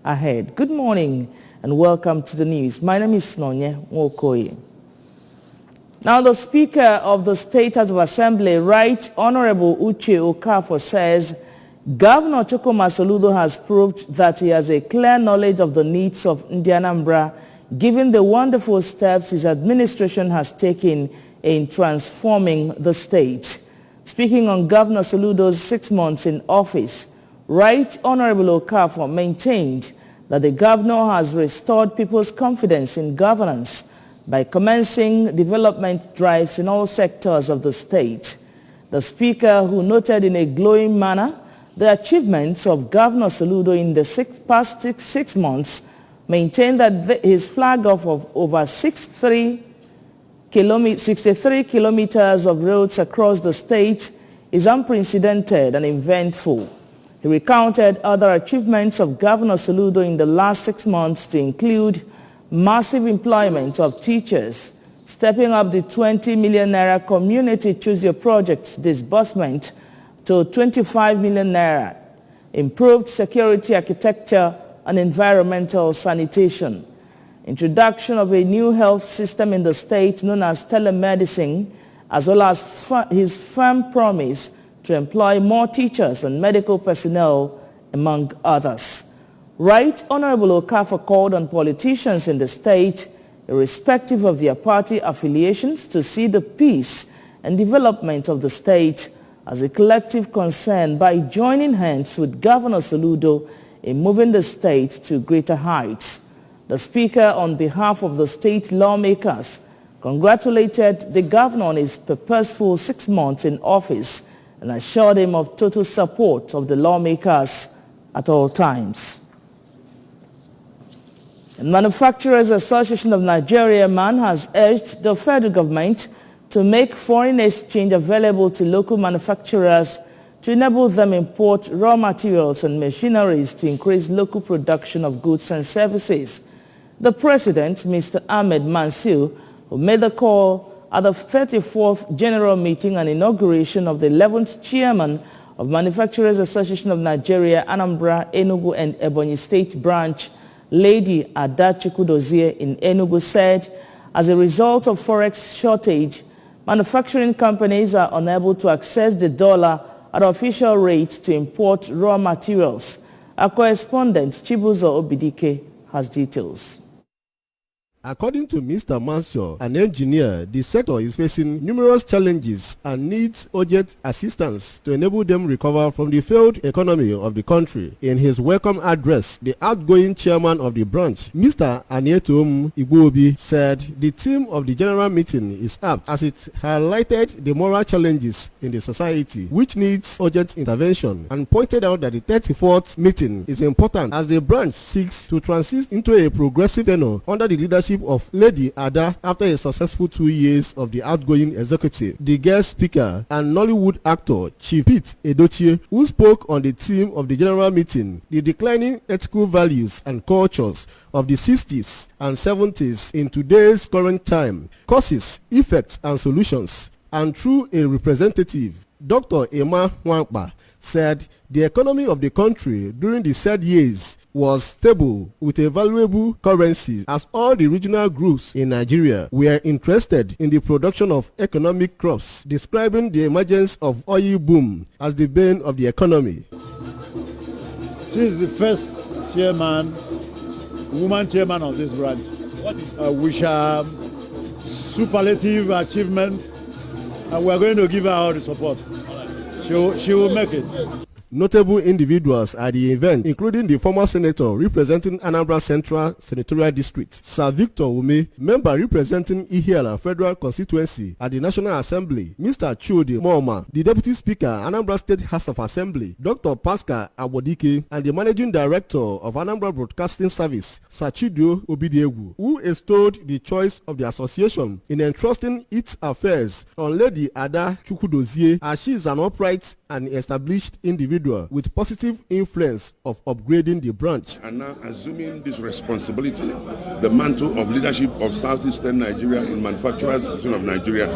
ahead. Good morning and welcome to the news. My name is Nonye Nwokoye. Now, the Speaker of the State House of Assembly, Right Honorable Uche Okafor, says Governor Chukwuma Soludo has proved that he has a clear knowledge of the needs of Anambra, given the wonderful steps his administration has taken in transforming the state. Speaking on Governor Soludo's 6 months in office, Right Honorable Okafor maintained that the governor has restored people's confidence in governance by commencing development drives in all sectors of the state. The Speaker, who noted in a glowing manner the achievements of Governor Soludo in the past six months, maintained that his flag off of over 63 kilometers of roads across the state is unprecedented and eventful. He recounted other achievements of Governor Soludo in the last 6 months to include massive employment of teachers, stepping up the 20 million naira community choose your projects disbursement to 25 million naira, improved security architecture and environmental sanitation, introduction of a new health system in the state known as telemedicine, as well as his firm promise to employ more teachers and medical personnel, among others. Right Honorable Okafor called on politicians in the state, irrespective of their party affiliations, to see the peace and development of the state as a collective concern by joining hands with Governor Soludo in moving the state to greater heights. The Speaker, on behalf of the state lawmakers, congratulated the governor on his purposeful 6 months in office and assured him of total support of the lawmakers at all times. The Manufacturers Association of Nigeria, MAN, has urged the federal government to make foreign exchange available to local manufacturers to enable them import raw materials and machineries to increase local production of goods and services. The President, Mr. Ahmed Mansour, who made the call at the 34th General Meeting and inauguration of the 11th Chairman of Manufacturers Association of Nigeria, Anambra, Enugu and Ebonyi State Branch, Lady Ada Chukwudozie in Enugu, said, as a result of forex shortage, manufacturing companies are unable to access the dollar at official rates to import raw materials. Our correspondent, Chibuzo Obidike, has details. According to Mr. Mansour, an engineer, the sector is facing numerous challenges and needs urgent assistance to enable them recover from the failed economy of the country. In his welcome address, the outgoing chairman of the branch, Mr. Anietom Igbobi, said the theme of the general meeting is apt as it highlighted the moral challenges in the society which needs urgent intervention, and pointed out that the 34th meeting is important as the branch seeks to transit into a progressive tenure under the leadership of Lady Ada after a successful 2 years of the outgoing executive. The guest speaker and Nollywood actor Chief Pete Edochie, who spoke on the theme of the general meeting, the declining ethical values and cultures of the 60s and 70s in today's current time, causes, effects and solutions, and through a representative, Dr. Emma Nwangba, said the economy of the country during the said years was stable with a valuable currency, as all the regional groups in Nigeria were interested in the production of economic crops, describing the emergence of oil boom as the bane of the economy. She is the first chairman, woman chairman of this branch, which are superlative achievement, and we are going to give her all the support. She will make it. Notable individuals at the event, including the former senator representing Anambra Central Senatorial District, Sir Victor Ume, member representing Ihiala Federal Constituency at the National Assembly, Mr. Chudi Mooma, the Deputy Speaker, Anambra State House of Assembly, Dr. Pascal Abodike, and the Managing Director of Anambra Broadcasting Service, Sachidio Obidiegu, who extolled the choice of the association in entrusting its affairs on Lady Ada Chukwudozie, as she is an upright and established individual with positive influence of upgrading the branch. And now assuming this responsibility, the mantle of leadership of Southeastern Nigeria in Manufacturers Association of Nigeria,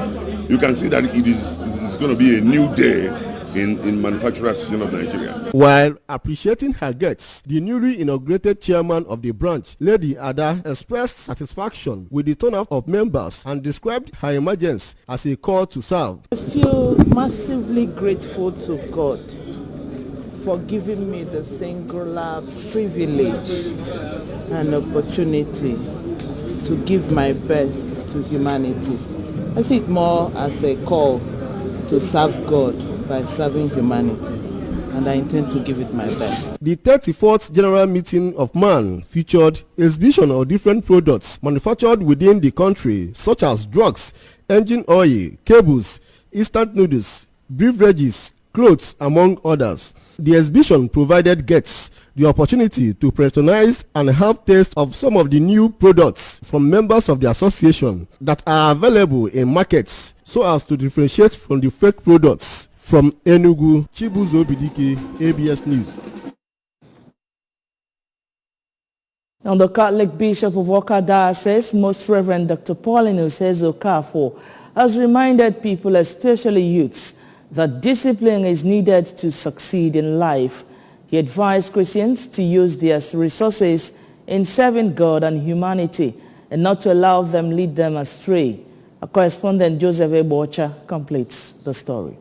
you can see that it's going to be a new day in Manufacturers Association of Nigeria. While appreciating her guests, the newly inaugurated chairman of the branch, Lady Ada, expressed satisfaction with the turnout of members and described her emergence as a call to serve. I feel massively grateful to God for giving me the singular privilege and opportunity to give my best to humanity. I see it more as a call to serve God by serving humanity, and I intend to give it my best. The 34th General Meeting of Man featured exhibition of different products manufactured within the country, such as drugs, engine oil, cables, instant noodles, beverages, clothes, among others. The exhibition provided guests the opportunity to patronize and have taste of some of the new products from members of the association that are available in markets, so as to differentiate from the fake products. From Enugu, Chibuzo Bidike, ABS News. Now, the Catholic Bishop of Awka Diocese, Most Reverend Dr. Paulinus Okafor, has reminded people, especially youths, that discipline is needed to succeed in life. He advised Christians to use their resources in serving God and humanity and not to allow them lead them astray. Our correspondent Joseph Ebocha completes the story.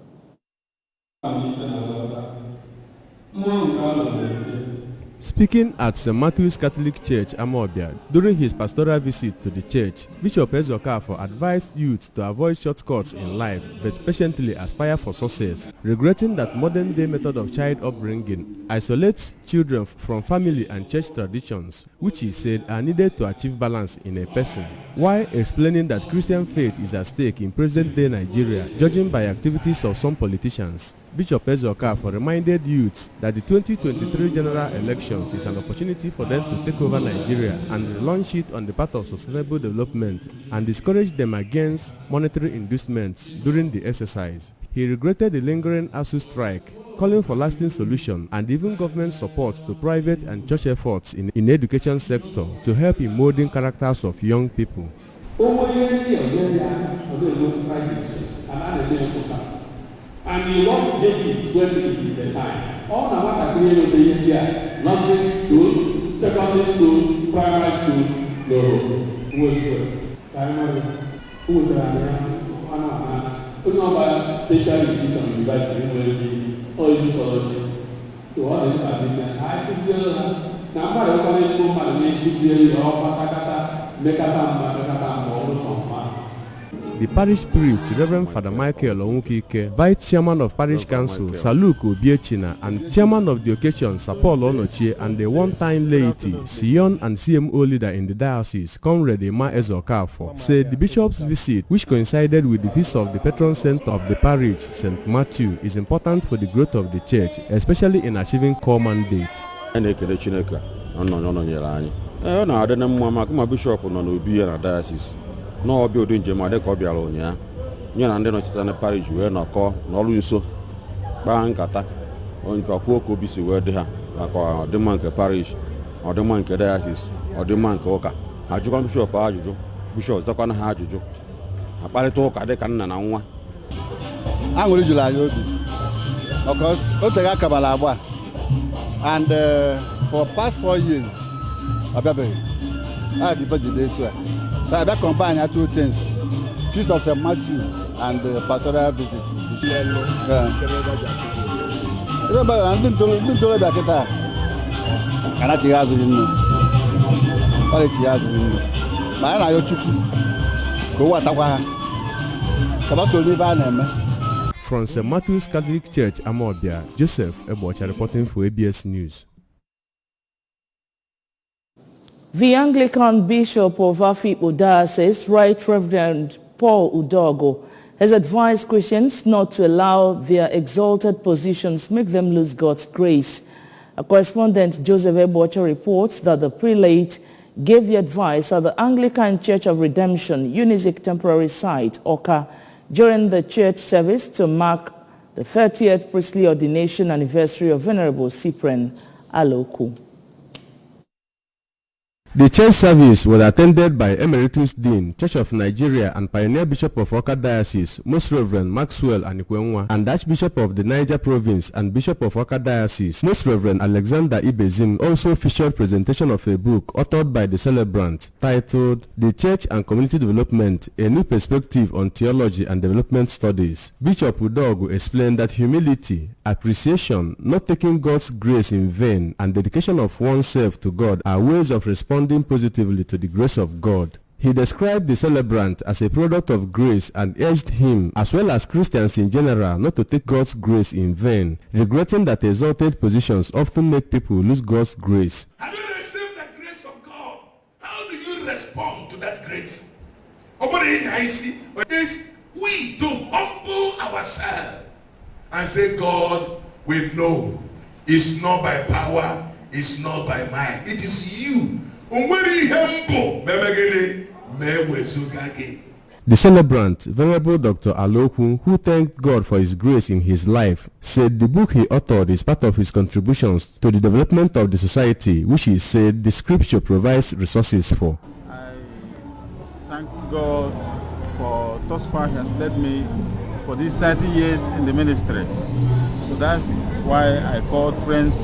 Speaking at St. Matthew's Catholic Church, Amobia, during his pastoral visit to the church, Bishop Okafor advised youths to avoid shortcuts in life, but patiently aspire for success, regretting that modern-day method of child upbringing isolates children from family and church traditions, which he said are needed to achieve balance in a person. While explaining that Christian faith is at stake in present-day Nigeria, judging by activities of some politicians, Bishop Okafor reminded youths that the 2023 general elections is an opportunity for them to take over Nigeria and launch it on the path of sustainable development, and discouraged them against monetary inducements during the exercise. He regretted the lingering ASUU strike, calling for lasting solution and even government support to private and church efforts in the education sector to help in molding characters of young people. And he wants to get it when it is the time. All the ones that create over here, nursery school, secondary school, primary school, no. Who is good? Primary. Who is there? Who know about tertiary institution, university, all this sort of thing. So all the information, I push the number of college school, my name is here, all Patakata, Mekata, all some. The parish priest, Reverend Father Michael Onwukike, Vice Chairman of Parish Council, Saluku Obiechina, and Chairman of the occasion, Sir Paul Onochie, and the one-time laity, Sion and CMO leader in the diocese, Comrade Emma Okafor, said the bishop's visit, which coincided with the feast of the patron saint of the parish, St. Matthew, is important for the growth of the church, especially in achieving core mandate. No building Jemade Kobialonia, Yan and then parish where no call, no luso, Bankata, on Paco Bisi where they have, like the monk parish, or the monk diocese, or the monk Oka. Hajukan Bishop Ajuju, Bishop Zakana Hajuju, a paletoka de Canana. I'm going to July, because Otega Kabalaba, and for past 4 years, I have devoted day to it. So I combine two things: Feast of St. Matthew and pastoral visit. From St. Matthew's Catholic Church, Amobia, Joseph Ebocha reporting for ABS News. The Anglican Bishop of Afikpo Diocese, Right Reverend Paul Udogo, has advised Christians not to allow their exalted positions make them lose God's grace. A correspondent, Joseph Ebocha, reports that the prelate gave the advice at the Anglican Church of Redemption, Unizik Temporary Site, Awka, during the church service to mark the 30th priestly ordination anniversary of Venerable Cyprian Aloku. The church service was attended by Emeritus Dean, Church of Nigeria and Pioneer Bishop of Awka Diocese, Most Reverend Maxwell Anikwenwa, and Archbishop of the Niger Province and Bishop of Awka Diocese, Most Reverend Alexander Ibezim, also featured presentation of a book authored by the celebrant titled The Church and Community Development, A New Perspective on Theology and Development Studies. Bishop Udogu explained that humility, appreciation, not taking God's grace in vain, and dedication of oneself to God are ways of responding positively to the grace of God. He described the celebrant as a product of grace and urged him, as well as Christians in general, not to take God's grace in vain, regretting that exalted positions often make people lose God's grace. Have you received the grace of God? How do you respond to that grace? We to humble ourselves and say, God, we know it's not by power, it's not by might, it is you. The celebrant, Venerable Dr. Aloku, who thanked God for his grace in his life, said the book he authored is part of his contributions to the development of the society, which he said the scripture provides resources for. I thank God for thus far he has led me for these 30 years in the ministry. So that's why I called friends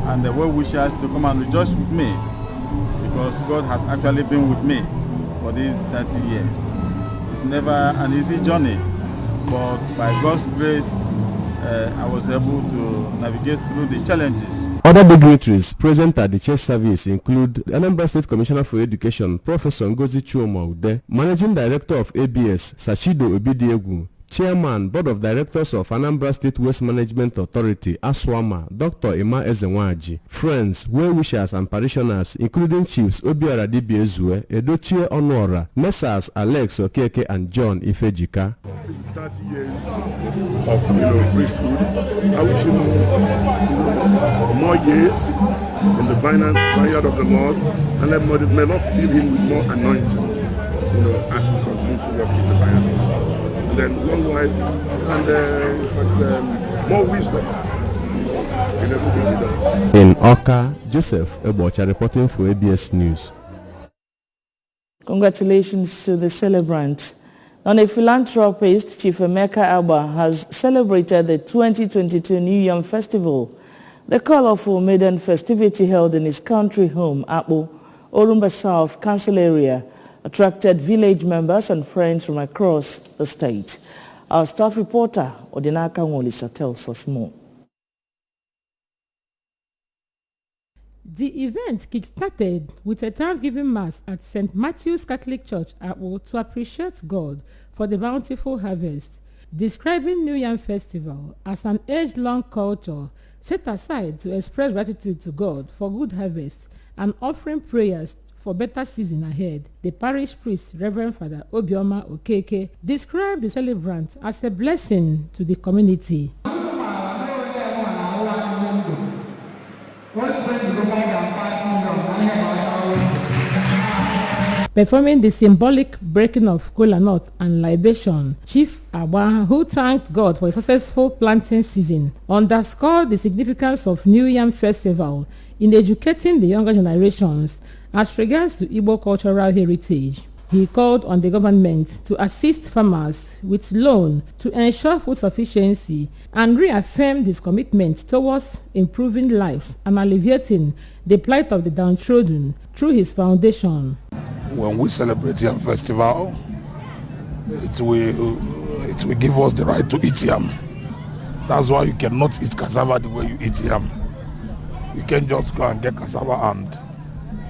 and the well-wishers to come and rejoice with me, because God has actually been with me for these 30 years. It's never an easy journey, but by God's grace, I was able to navigate through the challenges. Other dignitaries present at the church service include the Anambra State Commissioner for Education, Professor Ngozi Chuoma-Ude, Managing Director of ABS, Sachido Obidiegwu, Chairman, Board of Directors of Anambra State Waste Management Authority, ASWAMA, Dr. Emma Ezenwaji, friends, well-wishers and parishioners, including Chiefs Obiara Dibiezue, Edochie Onora, Messrs. Alex Okeke and John Ifejika. This is 30 years of priesthood. I wish him more years in the vineyard of the Lord, and let may not fill him with more anointing, as he continues to work in the vineyard. And then one wife, and more wisdom in everything he does. In Awka, Joseph Ebocha reporting for ABS News. Congratulations to the celebrant. And a philanthropist, Chief Emeka Agba, has celebrated the 2022 New Yam Festival. The colorful maiden festivity held in his country home, Akpu, Orumba South Council area, attracted village members and friends from across the state. Our staff reporter, Odinaka Nwolisa, tells us more. The event kick-started with a Thanksgiving Mass at St. Matthew's Catholic Church, Akpu, to appreciate God for the bountiful harvest, describing New Yam Festival as an age-long culture set aside to express gratitude to God for good harvest and offering prayers for better season ahead. The parish priest, Reverend Father Obioma Okeke, described the celebrant as a blessing to the community. Performing the symbolic breaking of kola nut and libation, Chief Agba, who thanked God for a successful planting season, underscored the significance of New Yam Festival in educating the younger generations as regards to Igbo cultural heritage. He called on the government to assist farmers with loan to ensure food sufficiency and reaffirmed his commitment towards improving lives and alleviating the plight of the downtrodden through his foundation. When we celebrate Yam Festival, it will give us the right to eat yam. That's why you cannot eat cassava the way you eat yam. You can't just go and get cassava and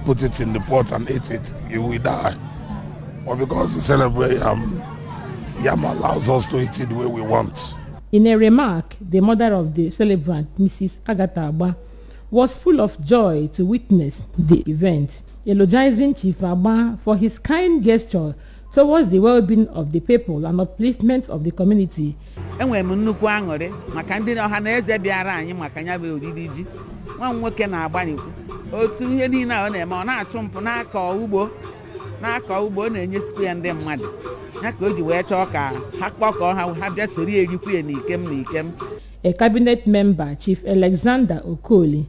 put it in the pot and eat it, you will die. But because we celebrate yam allows us to eat it the way we want. In a remark, the mother of the celebrant, Mrs. Agatha Agba, was full of joy to witness the event, eulogizing Chief Agba for his kind gesture towards the well-being of the people and upliftment of the community. Enwere m nnukwu aṅụrị maka ndị ọha na eze bịara anyị maka ya bụ oriri ji. Nwa nwoke na-agbanikwu otu ihe niile ọ na-eme, ọ na-achụ mpụ n'aka ugbo na-enyesikwa ya ndị mmadụ. Ya ka o ji wee chọọ ka ha kpọkọọ ha bịa soro erikwu ya n'ikem. A cabinet member, Chief Alexander Okoli,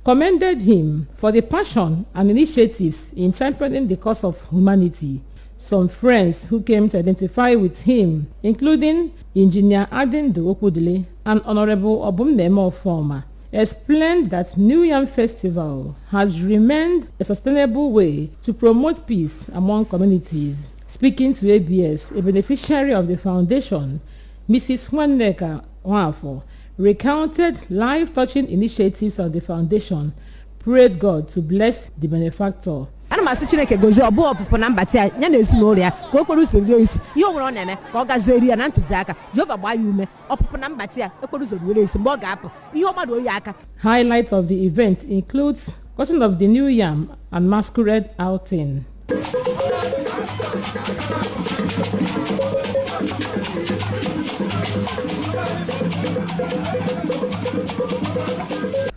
commended him for the passion and initiatives in championing the cause of humanity. Some friends who came to identify with him, including Engineer Adendo Okudile and Honorable Obumnemo Former, explained that New Yam Festival has remained a sustainable way to promote peace among communities. Speaking to ABS, a beneficiary of the foundation, Mrs. Nwaneka Nwafo, recounted life-touching initiatives of the foundation, prayed God to bless the benefactor. Ana masị Chineke gozie ọbụ ọpụpụ na mbata ya na ezinụlọ ya ka okporo ụzọ ruo isi ihe ọ nwere ọ na-eme ka ọ gazieri ya na ntụziaka Jehova gbaa ya ume ọpụpụ na mbata ya okporo ụzọ ruo isi mgbe ọ ga-apụ ihe ọ gbado ya aka. Highlights of the event includes cutting of the new yam and masquerade outing.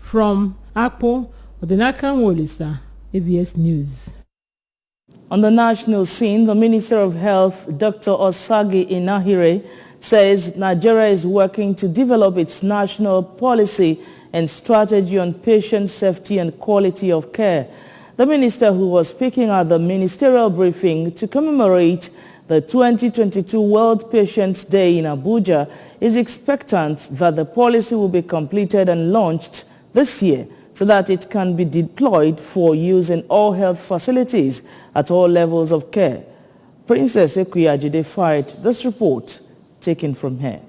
From Akpo, Odinaka Nwolisa, ABS News. On the national scene, the Minister of Health, Dr. Osagi Inahire, says Nigeria is working to develop its national policy and strategy on patient safety and quality of care. The minister, who was speaking at the ministerial briefing to commemorate the 2022 World Patients Day in Abuja, is expectant that the policy will be completed and launched this year so that it can be deployed for use in all health facilities at all levels of care. Princess Ekuyajide fired this report taken from her.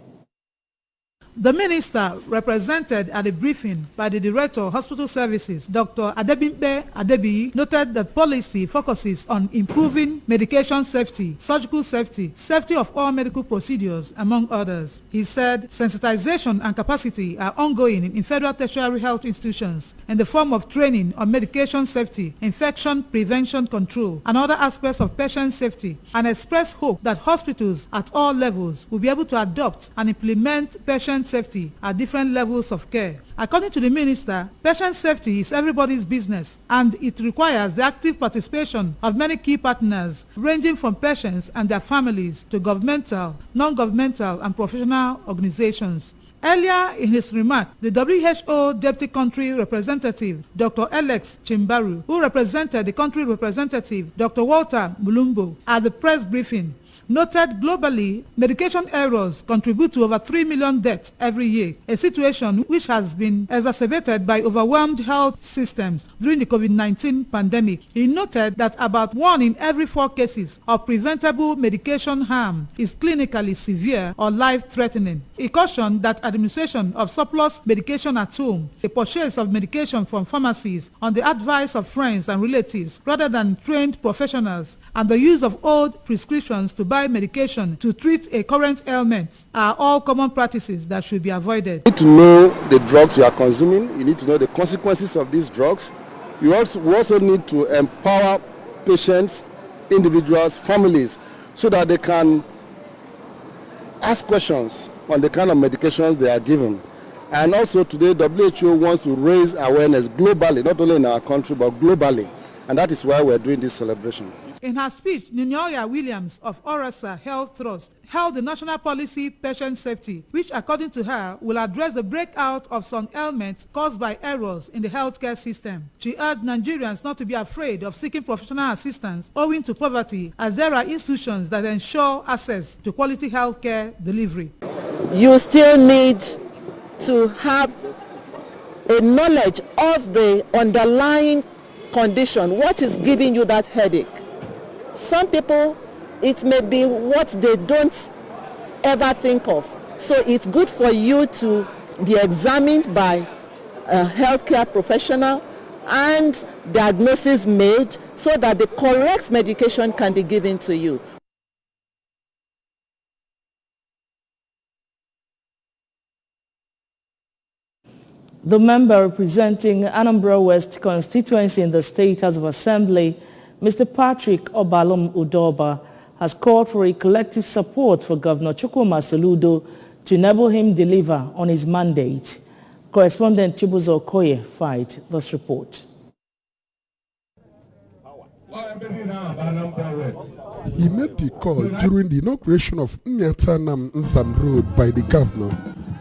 The minister, represented at the briefing by the Director of Hospital Services, Dr. Adebimpe Adebiyi, noted that policy focuses on improving medication safety, surgical safety, safety of all medical procedures, among others. He said sensitization and capacity are ongoing in federal tertiary health institutions in the form of training on medication safety, infection prevention control, and other aspects of patient safety, and expressed hope that hospitals at all levels will be able to adopt and implement patient safety at different levels of care. According to the minister, patient safety is everybody's business, and it requires the active participation of many key partners ranging from patients and their families to governmental, non-governmental and professional organizations. Earlier in his remark, the WHO Deputy Country Representative, Dr. Alex Chimbaru, who represented the country representative, Dr. Walter Mulumbo, at the press briefing, noted globally medication errors contribute to over 3 million deaths every year, a situation which has been exacerbated by overwhelmed health systems during the COVID-19 pandemic. He noted that about 1 in every 4 cases of preventable medication harm is clinically severe or life-threatening. He cautioned that administration of surplus medication at home, the purchase of medication from pharmacies on the advice of friends and relatives rather than trained professionals, and the use of old prescriptions to buy medication to treat a current ailment are all common practices that should be avoided. You need to know the drugs you are consuming. You need to know the consequences of these drugs. We also need to empower patients, individuals, families, so that they can ask questions on the kind of medications they are given. And also today, WHO wants to raise awareness globally, not only in our country, but globally. And that is why we're doing this celebration. In her speech, Nunyoya Williams of Orasa Health Trust held the national policy patient safety, which according to her will address the breakout of some ailments caused by errors in the healthcare system. She urged Nigerians not to be afraid of seeking professional assistance owing to poverty, as there are institutions that ensure access to quality healthcare delivery. You still need to have a knowledge of the underlying condition. What is giving you that headache? Some people, it may be what they don't ever think of. So it's good for you to be examined by a healthcare professional and diagnosis made so that the correct medication can be given to you. The member representing Anambra West constituency in the State House of Assembly, Mr. Patrick Obalom Udoba, has called for a collective support for Governor Chukwuma Soludo to enable him deliver on his mandate. Correspondent Chibuzo Okoye fired this report. He made the call during the inauguration of Nyatanam Nzam Road by the governor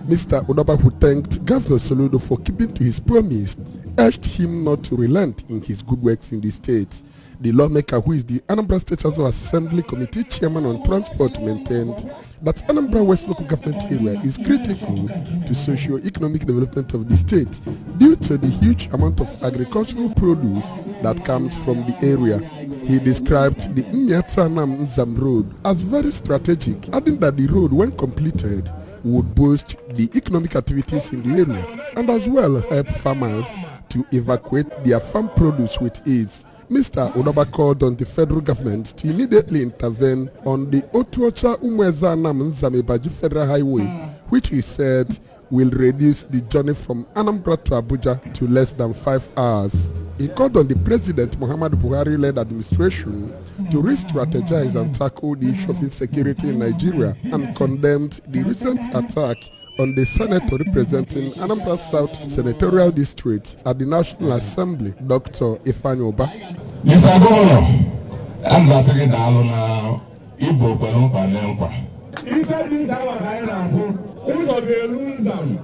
Mr. Odoba, who thanked Governor Soludo for keeping to his promise, urged him not to relent in his good works in the state. The lawmaker, who is the Anambra State House of Assembly Committee Chairman on Transport, maintained that Anambra West local government area is critical to socio-economic development of the state due to the huge amount of agricultural produce that comes from the area. He described the Nyata-Nam-Nzam road as very strategic, adding that the road, when completed, would boost the economic activities in the area and as well help farmers to evacuate their farm produce with ease. Mr. Odoba called on the federal government to immediately intervene on the Otuocha-Umueza-Nam-Nzam-Ebaji Federal Highway, which he said will reduce the journey from Anambra to Abuja to less than 5 hours. He called on the President Muhammadu Buhari-led administration to re-strategize and tackle the issue of insecurity in Nigeria and condemned the recent attack on the senator representing Anambra South Senatorial District at the National Assembly, Dr. Ifeanyi Oba. Mr. Governor, I'm not saying that I'm Igbo Kwelumpa. If I didn't have a higher who's of the Lunzam,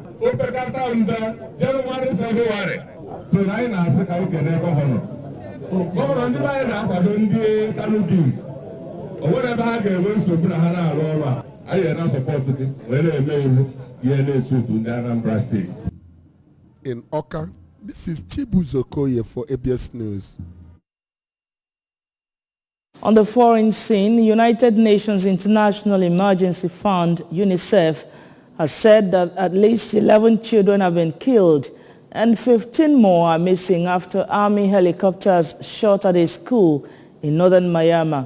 January, February. So now I say, I can governor. Governor, the line I don't do canopies. Or whatever I get, when so put a hana, I am not supported it. When I may in Oka, this is Chibuzo Koye for ABS News. On the foreign scene, the United Nations International Emergency Fund, UNICEF, has said that at least 11 children have been killed and 15 more are missing after army helicopters shot at a school in northern Myanmar.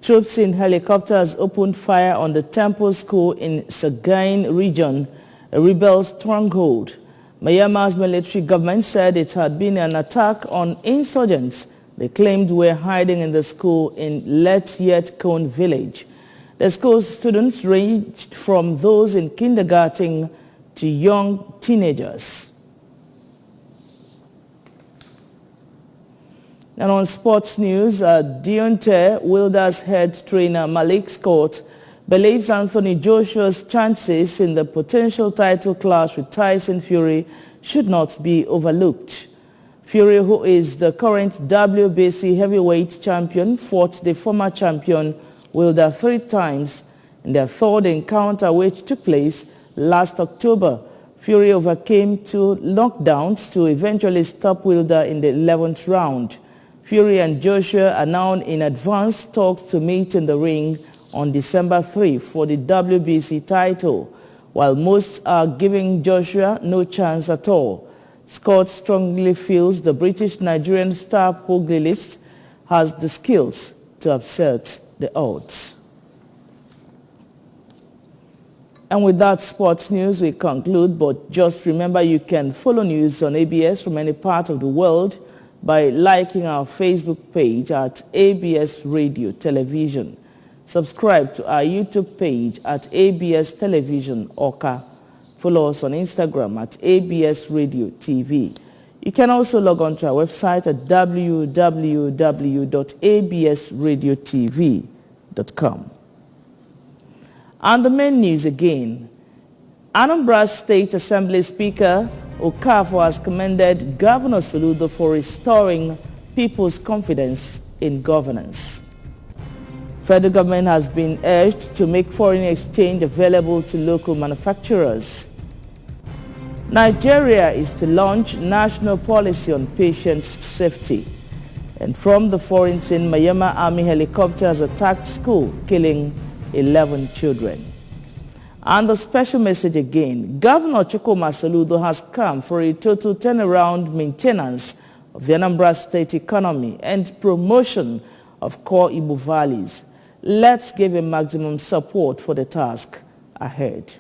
Troops in helicopters opened fire on the Temple School in Sagaing region, a rebel stronghold. Myanmar's military government said it had been an attack on insurgents they claimed were hiding in the school in Let Yet Kon village. The school's students ranged from those in kindergarten to young teenagers. And on sports news, Deontay Wilder's head trainer Malik Scott believes Anthony Joshua's chances in the potential title clash with Tyson Fury should not be overlooked. Fury, who is the current WBC heavyweight champion, fought the former champion Wilder 3 times in their third encounter, which took place last October. Fury overcame 2 knockdowns to eventually stop Wilder in the 11th round. Fury and Joshua are now in advanced talks to meet in the ring on December 3 for the WBC title, while most are giving Joshua no chance at all. Scott strongly feels the British-Nigerian star pugilist has the skills to upset the odds. And with that sports news, we conclude, but just remember you can follow news on ABS from any part of the world by liking our Facebook page at ABS Radio Television. Subscribe to our YouTube page at ABS Television Oka. Follow us on Instagram at ABS Radio TV. You can also log on to our website at www.absradiotv.com. And the main news again. Anambra State Assembly Speaker Okafor has commended Governor Soludo for restoring people's confidence in governance. Federal government has been urged to make foreign exchange available to local manufacturers. Nigeria is to launch national policy on patient safety. And from the foreign scene, Myanmar Army helicopters attacked school, killing 11 children. And the special message again, Governor Chukwuma Soludo has come for a total turnaround maintenance of the Anambra State economy and promotion of core Igbo valleys. Let's give him maximum support for the task ahead.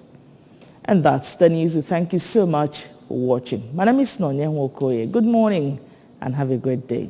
And that's the news. We thank you so much for watching. My name is Nonya Nwokoye. Good morning and have a great day.